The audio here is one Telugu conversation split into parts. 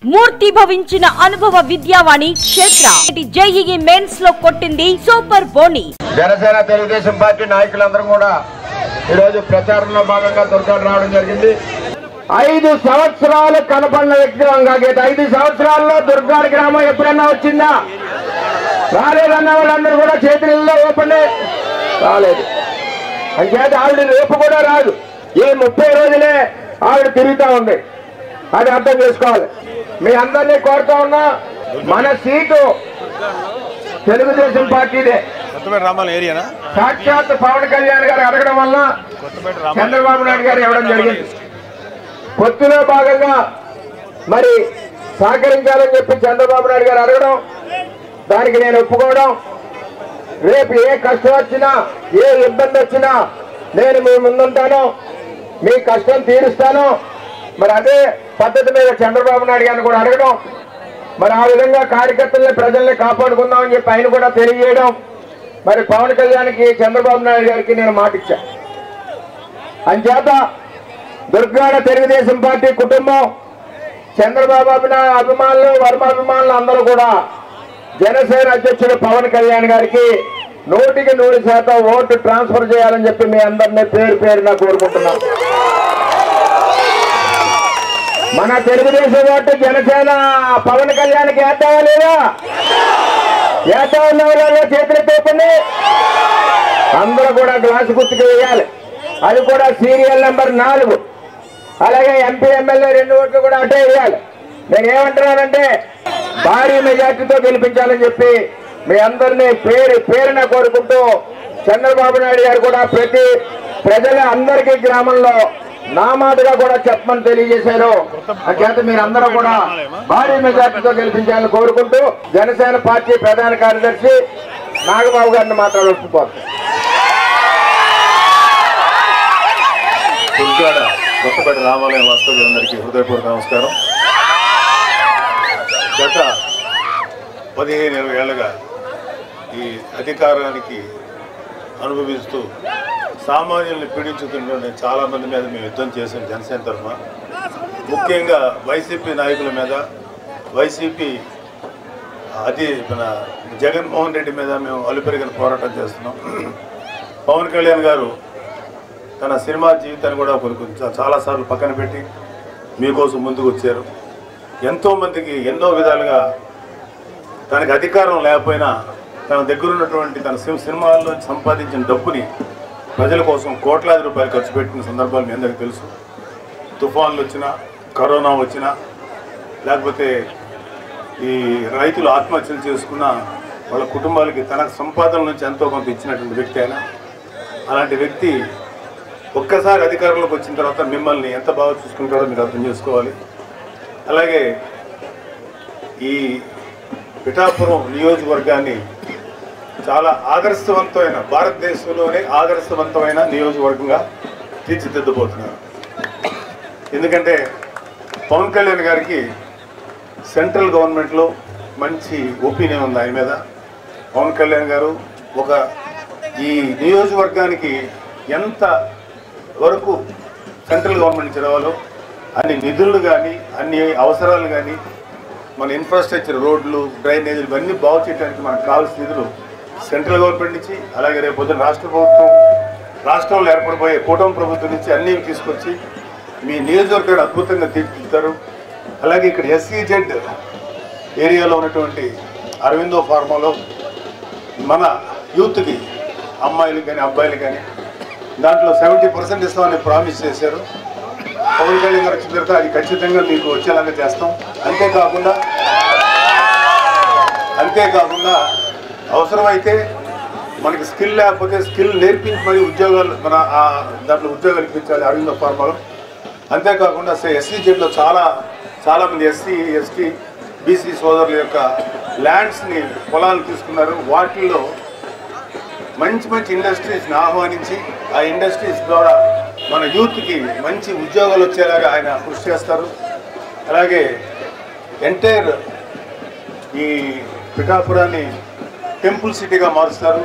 మూర్తి భవించిన అనుభవ విద్యావాణి క్షేత్ర జేఈఈ మెయిన్స్ లో కొట్టింది సూపర్ బోని. జనసేన తెలుగుదేశం పార్టీ నాయకులందరూ కూడా ఈ రోజు ప్రచారంలో భాగంగా దుర్గాడు రావడం జరిగింది. 5 సంవత్సరాలు కనపడిన వ్యక్తి వంగాగేట 5 సంవత్సరాల్లో దుర్గాడి గ్రామం ఎప్పుడన్నా వచ్చిందా? రాలేదన్న వాళ్ళందరూ కూడా చేతుల్లో ఓపెండి రాలేదు. అంచేత ఆవిడ రేపు కూడా రాదు. ఈ 30 రోజులే ఆవిడ తిరుగుతూ ఉంది. అది అర్థం చేసుకోవాలి. మీ అందరినీ కోరుతా ఉన్నా, మన సీటు తెలుగుదేశం పార్టీదే. సాక్షాత్ పవన్ కళ్యాణ్ గారు అడగడం వల్ల చంద్రబాబు నాయుడు గారు ఇవ్వడం జరిగింది. పొత్తులో భాగంగా మరి సహకరించాలని చెప్పి చంద్రబాబు నాయుడు గారు అడగడం, దానికి నేను ఒప్పుకోవడం, రేపు ఏ కష్టం వచ్చినా ఏ ఇబ్బంది వచ్చినా నేను మీ ముందుంటాను, మీ కష్టం తీరుస్తాను. మరి అదే పద్ధతి మీద చంద్రబాబు నాయుడు గారిని కూడా అడగడం, మరి ఆ విధంగా కార్యకర్తల్ని ప్రజల్ని కాపాడుకుందామని చెప్పి ఆయన కూడా తెలియజేయడం. మరి పవన్ కళ్యాణ్కి చంద్రబాబు నాయుడు గారికి నేను మాట ఇచ్చా. అంచేత దుర్గాడ తెలుగుదేశం పార్టీ కుటుంబం, చంద్రబాబు అభిమానులు, వర్మ అభిమానులు అందరూ కూడా జనసేన అధ్యక్షుడు పవన్ కళ్యాణ్ గారికి 100% ఓటు ట్రాన్స్ఫర్ చేయాలని చెప్పి మీ అందరినీ పేరు పేరున కోరుకుంటున్నాం. మన తెలుగుదేశం ఓటు జనసేన పవన్ కళ్యాణ్కి వేద్దామా లేదా? వేద్దామన్న చేతులు తోపండి. అందరూ కూడా గ్లాసు గుర్తుకు వేయాలి. అది కూడా సీరియల్ నెంబర్ 4. అలాగే ఎంపీ ఎమ్మెల్యే 2 ఓట్లు కూడా అటే వేయాలి. నేనేమంటున్నానంటే భారీ మెజార్టీతో గెలిపించాలని చెప్పి మీ అందరినీ పేరున కోరుకుంటూ, చంద్రబాబు నాయుడు గారు కూడా ప్రతి ప్రజల అందరికీ గ్రామంలో నా మాటగా కూడా చెప్పమని తెలియజేశారు. అంచేత మీరందరూ కూడా భారీ మెజార్టీతో గెలిపించాలని కోరుకుంటూ జనసేన పార్టీ ప్రధాన కార్యదర్శి నాగబాబు గారిని మాట్లాడుతున్నారు. దుర్గాడ కొత్తపేట రామాలయం వాస్తవ్యులందరికీ హృదయపూర్వక నమస్కారం. గత 15-20 ఏళ్లుగా ఈ అధికారానికి అనుభవిస్తూ సామాన్యుల్ని పీడించుతుంటే చాలా మంది మీద మేము యుద్ధం చేసాం జనసేన తరఫున. ముఖ్యంగా వైసీపీ నాయకుల మీద, వైసీపీ మన జగన్మోహన్ రెడ్డి మీద మేము అలుపెరిగిన పోరాటం చేస్తున్నాం. పవన్ కళ్యాణ్ గారు తన సినిమా జీవితాన్ని కూడా చాలాసార్లు పక్కన పెట్టి మీకోసం ముందుకు వచ్చారు. ఎంతోమందికి ఎన్నో విధాలుగా తనకి అధికారం లేకపోయినా తన దగ్గర ఉన్నటువంటి తన సినిమాల్లో సంపాదించిన డబ్బుని ప్రజల కోసం కోట్లాది రూపాయలు ఖర్చు పెట్టిన సందర్భాలు మీ అందరికీ తెలుసు. తుఫాన్లు వచ్చినా, కరోనా వచ్చినా, లేకపోతే ఈ రైతులు ఆత్మహత్యలు చేసుకున్న వాళ్ళ కుటుంబాలకి తన సంపాదన నుంచి ఎంతో కొంత ఇచ్చినటువంటి వ్యక్తి ఆయన. అలాంటి వ్యక్తి ఒక్కసారి అధికారంలోకి వచ్చిన తర్వాత మిమ్మల్ని ఎంత బాగా చూసుకుంటారో మీరు అర్థం చేసుకోవాలి. అలాగే ఈ పిఠాపురం నియోజకవర్గాన్ని చాలా ఆదర్శవంతమైన, భారతదేశంలోనే ఆదర్శవంతమైన నియోజకవర్గంగా తీర్చిదిద్దబోతున్నారు. ఎందుకంటే పవన్ కళ్యాణ్ గారికి సెంట్రల్ గవర్నమెంట్లో మంచి ఒపీనియన్ ఉంది ఆయన మీద. పవన్ కళ్యాణ్ గారు ఈ నియోజకవర్గానికి ఎంత వరకు సెంట్రల్ గవర్నమెంట్ చదవాలో అన్ని నిధులు కానీ, అన్ని అవసరాలు కానీ, మన ఇన్ఫ్రాస్ట్రక్చర్, రోడ్లు, డ్రైనేజీలు ఇవన్నీ బాగు చేయడానికి మనకు కావాల్సిన నిధులు సెంట్రల్ గవర్నమెంట్ నుంచి, అలాగే రేపు పొద్దున రాష్ట్ర ప్రభుత్వం, రాష్ట్రంలో ఏర్పడిపోయే కూటమి ప్రభుత్వం నుంచి అన్నీ తీసుకొచ్చి మీ నియోజకవర్గాన్ని అద్భుతంగా తీర్చిదిద్దారు. అలాగే ఇక్కడ SEZ ఏరియాలో ఉన్నటువంటి అరవిందో ఫార్మాలో మన యూత్కి, అమ్మాయిలు కానీ అబ్బాయిలు కానీ దాంట్లో 70% ఇస్తామని ప్రామిస్ చేశారు. పవన్ కళ్యాణ్ గారు వచ్చిన తర్వాత అది ఖచ్చితంగా మీకు వచ్చేలాగా చేస్తాం. అంతేకాకుండా అవసరమైతే మనకి స్కిల్ లేకపోతే స్కిల్ నేర్పించి మరి ఉద్యోగాలు దాంట్లో ఉద్యోగాలు ఇప్పించాలి అరవిందో ఫార్మాలో. అంతేకాకుండా SEZలో చాలామంది SC, ST, BC సోదరుల యొక్క ల్యాండ్స్ని, పొలాలు తీసుకున్నారు. వాటిల్లో మంచి ఇండస్ట్రీస్ని ఆహ్వానించి ఆ ఇండస్ట్రీస్ ద్వారా మన యూత్కి మంచి ఉద్యోగాలు వచ్చేలాగా ఆయన కృషి చేస్తారు. అలాగే ఎంటైర్ ఈ పిఠాపురాన్ని టెంపుల్ సిటీగా మారుస్తారు.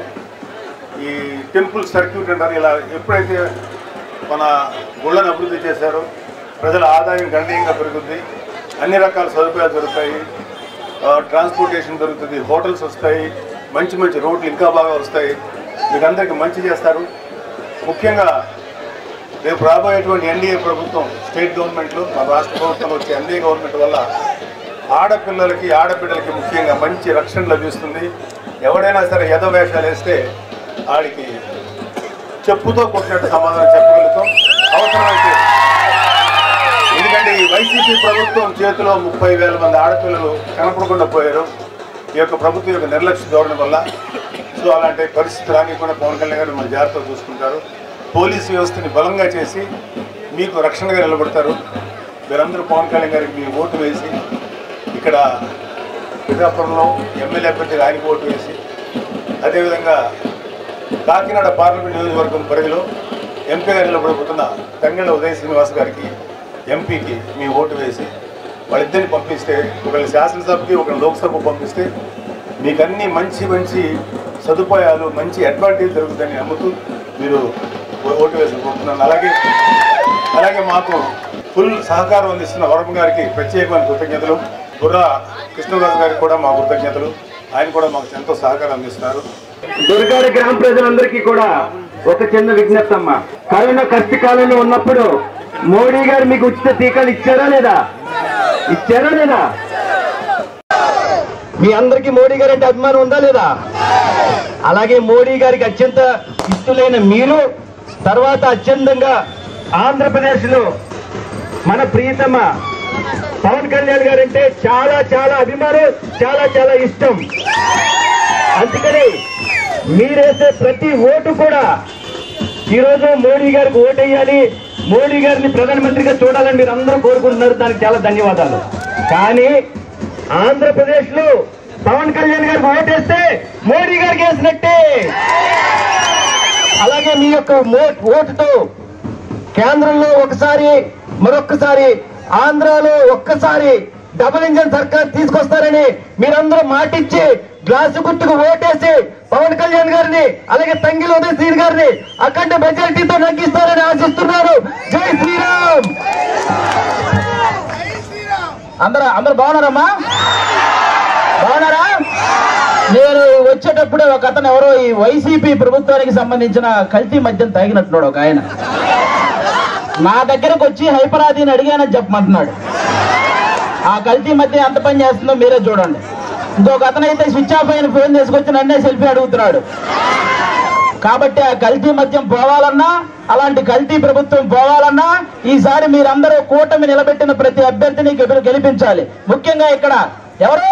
ఈ టెంపుల్ సర్క్యూట్ అంటారు. ఇలా ఎప్పుడైతే మన గుళ్ళను అభివృద్ధి చేశారో ప్రజల ఆదాయం గణనీయంగా పెరుగుతుంది. అన్ని రకాల సదుపాయాలు దొరుకుతాయి, ట్రాన్స్పోర్టేషన్ దొరుకుతుంది, హోటల్స్ వస్తాయి, మంచి మంచి రోడ్లు ఇంకా బాగా వస్తాయి, మీకు అందరికీ మంచి చేస్తారు. ముఖ్యంగా రేపు రాబోయేటువంటి ఎన్డీఏ ప్రభుత్వం, స్టేట్ గవర్నమెంట్లు, మా రాష్ట్ర ప్రభుత్వంలో వచ్చే ఎన్డీఏ గవర్నమెంట్ వల్ల ఆడపిల్లలకి ఆడబిడ్డలకి ముఖ్యంగా మంచి రక్షణ లభిస్తుంది. ఎవడైనా సరే యథవేషాలు వేస్తే ఆడికి చెప్పుతో కొట్టినట్టు సమాధానం చెప్పగలుగుతాం అవసరమైతే. ఎందుకంటే ఈ వైసీపీ ప్రభుత్వం చేతిలో 30,000 మంది ఆడపిల్లలు కనపడకుండా పోయారు ఈ యొక్క ప్రభుత్వం యొక్క నిర్లక్ష్య ధోరణి వల్ల. సో అలాంటి పరిస్థితి రానికుండా పవన్ కళ్యాణ్ గారు మన జాగ్రత్తగా చూసుకుంటారు. పోలీసు వ్యవస్థని బలంగా చేసి మీకు రక్షణగా నిలబడతారు. మీరందరూ పవన్ కళ్యాణ్ గారికి మీ ఓటు వేసి ఇక్కడ పిఠాపురంలో ఎమ్మెల్యే అభ్యర్థిగా ఆయనకు ఓటు వేసి, అదేవిధంగా కాకినాడ పార్లమెంట్ నియోజకవర్గం పరిధిలో ఎంపీగా నిలబడబోతున్న తంగెళ్ళ ఉదయ శ్రీనివాస్ గారికి ఎంపీకి మీ ఓటు వేసి వాళ్ళిద్దరిని పంపిస్తే, ఒకళ్ళు శాసనసభకి ఒకళ్ళు లోక్సభకు పంపిస్తే మీకు అన్ని మంచి మంచి సదుపాయాలు, మంచి అడ్వాంటేజ్ జరుగుతుందని నమ్ముతూ మీరు ఓటు వేసి కోరుతున్నాను. అలాగే మాకు ఫుల్ సహకారం అందిస్తున్న వరమ గారికి ప్రత్యేకమైన కృతజ్ఞతలు. బుర్రా కృష్ణరాజు గారికి కూడా మా కృతజ్ఞతలు. ఆయన కూడా మాకు ఎంతో సహకారం అందిస్తున్నారు. దుర్గాడ గ్రామ ప్రజలందరికీ కూడా ఒక చిన్న విజ్ఞప్తి అమ్మా. కరోనా కష్టకాలంలో ఉన్నప్పుడు మోడీ గారు మీకు ఉచిత టీకాలు ఇచ్చారా లేదా? మీ అందరికీ మోడీ గారి అంటే అభిమానం ఉందా లేదా? అలాగే మోడీ గారికి అత్యంత ఇష్టలైన మీరు, తర్వాత అత్యంతంగా ఆంధ్రప్రదేశ్ లో మన ప్రియతమ పవన్ కళ్యాణ్ గారు అంటే చాలా చాలా అభిమానం, చాలా చాలా ఇష్టం. అందుకని మీరేసే ప్రతి ఓటు కూడా ఈరోజు మోడీ గారికి ఓటేయాలి, మోడీ గారిని ప్రధానమంత్రిగా చూడాలని మీరు అందరూ కోరుకుంటున్నారు. దానికి చాలా ధన్యవాదాలు. కానీ ఆంధ్రప్రదేశ్ లో పవన్ కళ్యాణ్ గారికి ఓటేస్తే మోడీ గారికి వేసినట్టే. అలాగే మీ యొక్క ఓటుతో కేంద్రంలో ఒకసారి, మరొక్కసారి ఆంధ్రాలో ఒక్కసారి డబుల్ ఇంజన్ సర్కార్ తీసుకొస్తారని మీరందరూ మాటిచ్చి గ్లాసు గుర్తుకు ఓటేసి పవన్ కళ్యాణ్ గారిని, అలాగే తంగిల ఉదయ్ శ్రీ గారిని అఖండ మెజారిటీతో నగ్గిస్తారని ఆశిస్తున్నారు. జై శ్రీరామ్. అందరూ బాగున్నారమ్మా? బాగున్నారా? నేను వచ్చేటప్పుడే ఒక అతను ఎవరో ఈ వైసీపీ ప్రభుత్వానికి సంబంధించిన కల్తీ మద్యం తాగినట్టున్నాడు ఒక ఆయన. నా దగ్గరకు వచ్చి హైపరాదిని అడిగానని చెప్పమంటున్నాడు. ఆ కల్తీ మద్యం ఎంత పని చేస్తుందో మీరే చూడండి. ఇంకొక అతను అయితే స్విచ్ ఆఫ్ అయిన ఫోన్ తీసుకొచ్చి నన్నే సెల్ఫీ అడుగుతున్నాడు. కాబట్టి ఆ కల్తీ మద్యం పోవాలన్నా, అలాంటి కల్తీ ప్రభుత్వం పోవాలన్నా ఈసారి మీరందరూ కూటమి నిలబెట్టిన ప్రతి అభ్యర్థిని గెలిపించాలి. ముఖ్యంగా ఇక్కడ ఎవరు?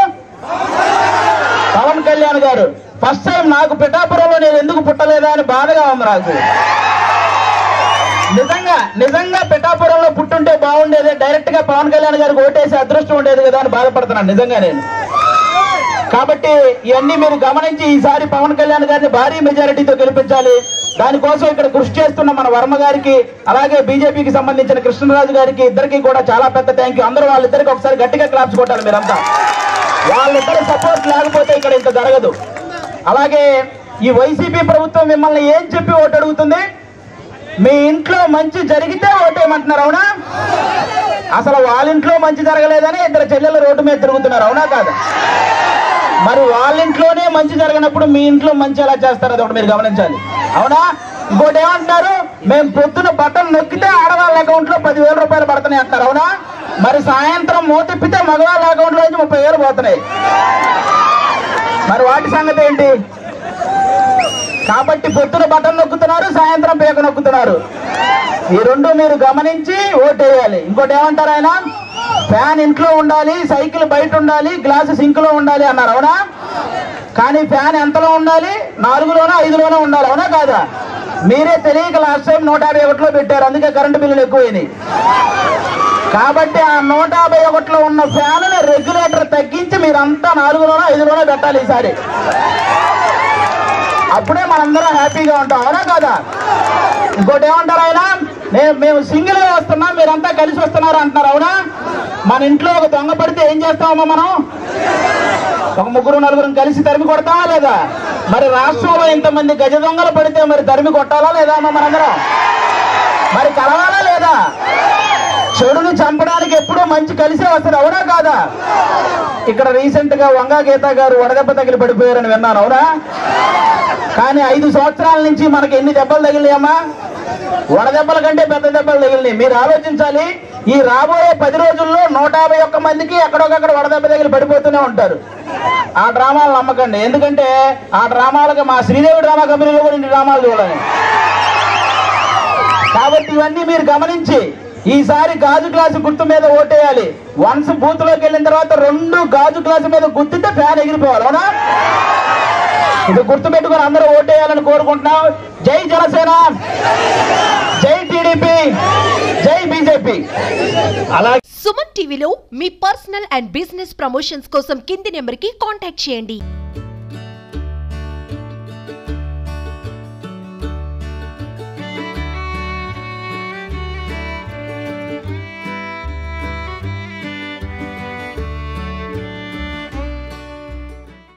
పవన్ కళ్యాణ్ గారు. ఫస్ట్ టైం నాకు పిఠాపురంలో నేను ఎందుకు పుట్టలేదా అని బాధగా ఉంది నాకు. నిజంగా పిఠాపురంలో పుట్టుంటే బాగుండేది, డైరెక్ట్ గా పవన్ కళ్యాణ్ గారికి ఓటేసి అదృష్టం ఉండేది కదా అని బాధపడుతున్నాను నిజంగా నేను. కాబట్టి ఇవన్నీ మీరు గమనించి ఈసారి పవన్ కళ్యాణ్ గారిని భారీ మెజారిటీతో గెలిపించాలి. దానికోసం ఇక్కడ కృషి చేస్తున్న మన వర్మ గారికి, అలాగే బీజేపీకి సంబంధించిన కృష్ణరాజు గారికి, ఇద్దరికి కూడా చాలా పెద్ద థ్యాంక్ యూ. అందరూ వాళ్ళిద్దరికి ఒకసారి గట్టిగా క్లాప్స్ కొట్టాలి మీరంతా. వాళ్ళిద్దరు సపోర్ట్ లేకపోతే ఇక్కడ ఇంత జరగదు. అలాగే ఈ వైసీపీ ప్రభుత్వం మిమ్మల్ని ఏం చెప్పి ఓటు అడుగుతుంది? మీ ఇంట్లో మంచి జరిగితే ఓటేయమంటున్నారు, అవునా? అసలు వాళ్ళ ఇంట్లో మంచి జరగలేదని ఇద్దరు చెల్లెలు రోడ్డు మీద తిరుగుతున్నారు, అవునా కాదు? మరి వాళ్ళ ఇంట్లోనే మంచి జరగనప్పుడు మీ ఇంట్లో మంచి ఎలా చేస్తారు? అది ఒకటి మీరు గమనించాలి, అవునా? ఇంకోటి ఏమంటున్నారు? మేము పొద్దున బట్టలు నొక్కితే ఆడవాళ్ళ అకౌంట్ లో 10,000 రూపాయలు పడుతున్నాయి అంటారు, అవునా? మరి సాయంత్రం మూతిప్పితే మగవాళ్ళ అకౌంట్ లో నుంచి 30,000 పోతున్నాయి. మరి వాటి సంగతి ఏంటి? కాబట్టి పొద్దున బట్టలు నొక్కుతున్నారు, సాయంత్రం పేక నొక్కుతున్నారు. ఈ రెండు మీరు గమనించి ఓటేయాలి. ఇంకోటి ఏమంటారు ఆయన? ఫ్యాన్ ఇంట్లో ఉండాలి, సైకిల్ బయట ఉండాలి, గ్లాసు సింక్ లో ఉండాలి అన్నారు, అవునా? కానీ ఫ్యాన్ ఎంతలో ఉండాలి? 4లోనో 5లోనో ఉండాలి, అవునా కాదా? మీరే తెలియక లాస్ట్ టైం 151లో పెట్టారు, అందుకే కరెంటు బిల్లులు ఎక్కువైనాయి. కాబట్టి ఆ 151లో ఉన్న ఫ్యాన్ రెగ్యులేటర్ తగ్గించి మీరంతా 4లోనో 5లోనో పెట్టాలి ఈసారి. అప్పుడే మనందరం హ్యాపీగా ఉంటాం, అవునా కాదా? ఇంకోటి ఏమంటారు ఆయన? మేము సింగిల్ గా వస్తున్నాం, మీరంతా కలిసి వస్తున్నారు అంటున్నారు, అవునా? మన ఇంట్లో ఒక దొంగ పడితే ఏం చేస్తామమ్మా మనం? ఒక 3-4 కలిసి తరిమి కొడతామా లేదా? మరి రాష్ట్రంలో ఇంతమంది గజ దొంగలు పడితే మరి తరిమి కొట్టాలా లేదా అమ్మా మనందరం? మరి కలవాలా లేదా? చెడుని చంపడానికి ఎప్పుడూ మంచి కలిసే వస్తుంది, అవునా కాదా? ఇక్కడ రీసెంట్ గా వంగా గీత గారు వడదెబ్బ తగిలి పడిపోయారని విన్నాను, అవునా? కానీ 5 సంవత్సరాల నుంచి మనకి ఎన్ని దెబ్బలు తగిలినాయమ్మా? వడదెబ్బల కంటే పెద్ద దెబ్బలు తగిలినాయి. మీరు ఆలోచించాలి, ఈ రాబోయే 10 రోజుల్లో 151 మందికి ఎక్కడొకక్కడ వడదెబ్బ తగిలి పడిపోతూనే ఉంటారు. ఆ డ్రామాలు నమ్మకండి, ఎందుకంటే ఆ డ్రామాలకు మా శ్రీదేవి డ్రామా కంపెనీలో కూడా ఇన్ని డ్రామాలు చూడాలి. కాబట్టి ఇవన్నీ మీరు గమనించి ఈసారి గాజు గ్లాసు గుర్తు మీద ఓటేయాలి. వన్స్ బూత్ లోకి వెళ్ళిన తర్వాత 2 గాజు గ్లాసు మీద గుర్తుంటే ఫ్యాన్ ఎగిరిపోవాలి, అవునా? ఇది గుర్తు పెట్టుకుని అందరూ ఓటేయాలని కోరుకుంటున్నాం. జై జనసేన, జై టీడీపీ, జై బీజేపీ. అలా సుమన్ టీవీలో మీ పర్సనల్ అండ్ బిజినెస్ ప్రమోషన్స్ కోసం కింది నెంబర్కి కాంటాక్ట్ చేయండి.